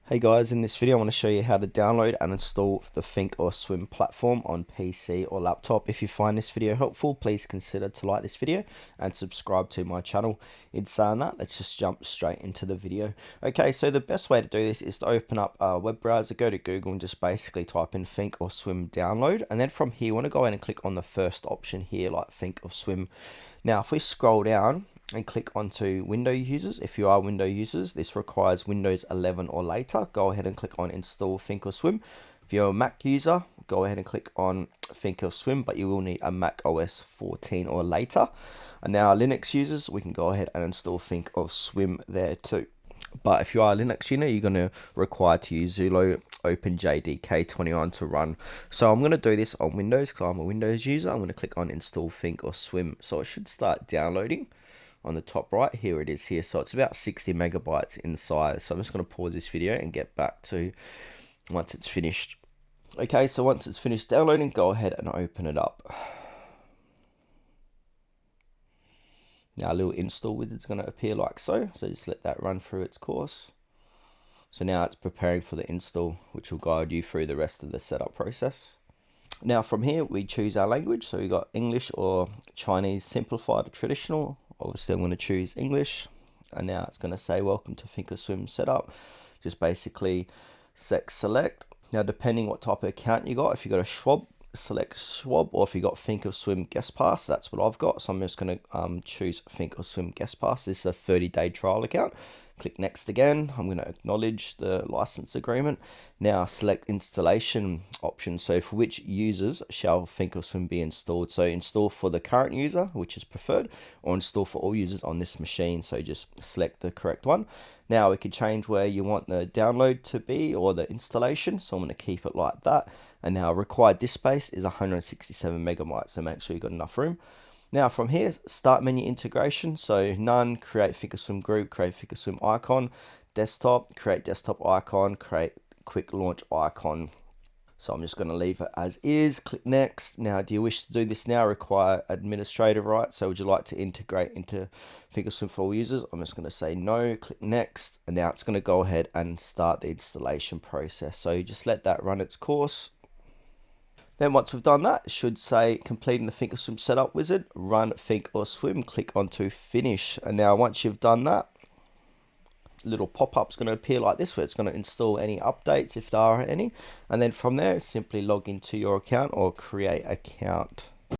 Hey guys, in this video I want to show you how to download and install the Thinkorswim platform on PC or laptop. If you find this video helpful, please consider to like this video and subscribe to my channel. In saying that, let's just jump straight into the video. Okay, so the best way to do this is to open up a web browser, go to Google and just basically type in Thinkorswim download. And then from here, you want to go ahead and click on the first option here, like Thinkorswim. Now, if we scroll down and click onto Windows users. If you are Windows users, this requires Windows 11 or later. Go ahead and click on install Thinkorswim. If you're a Mac user, go ahead and click on Thinkorswim, but you will need a Mac OS 14 or later. And now Linux users, we can go ahead and install Thinkorswim there too. But if you are a Linux user, you're going to require to use Zulu OpenJDK21 to run. So I'm going to do this on Windows because I'm a Windows user. I'm going to click on install Thinkorswim. So it should start downloading. On the top right, here it is here. So it's about 60 megabytes in size. So I'm just going to pause this video and get back to once it's finished. Okay, so once it's finished downloading, go ahead and open it up. Now a little install wizard's going to appear like so. So just let that run through its course. So now it's preparing for the install, which will guide you through the rest of the setup process. Now from here, we choose our language. So we got English or Chinese simplified or traditional. Obviously I'm going to choose English, and now it's going to say welcome to Thinkorswim setup. Just basically select. Now depending what type of account you got, if you got a Schwab, select Schwab, or if you got Thinkorswim guest pass, that's what I've got. So I'm just going to choose Thinkorswim guest pass. This is a 30-day trial account. Click next again. I'm going to acknowledge the license agreement. Now select installation option. So for which users shall Thinkorswim be installed? So install for the current user, which is preferred, or install for all users on this machine. So just select the correct one. Now we can change where you want the download to be or the installation. So I'm going to keep it like that. And now required disk space is 167 megabytes. So make sure you've got enough room. Now from here, start menu integration. So none, create Thinkorswim group, create Thinkorswim icon, desktop, create desktop icon, create quick launch icon. So I'm just going to leave it as is. Click next. Now, do you wish to do this now? Require administrative rights. So would you like to integrate into Thinkorswim for all users? I'm just going to say no. Click next. And now it's going to go ahead and start the installation process. So you just let that run its course. Then once we've done that, it should say completing the Thinkorswim setup wizard, run Thinkorswim, click onto finish. And now once you've done that, little pop-up's going to appear like this, where it's going to install any updates if there are any. And then from there, simply log into your account or create account.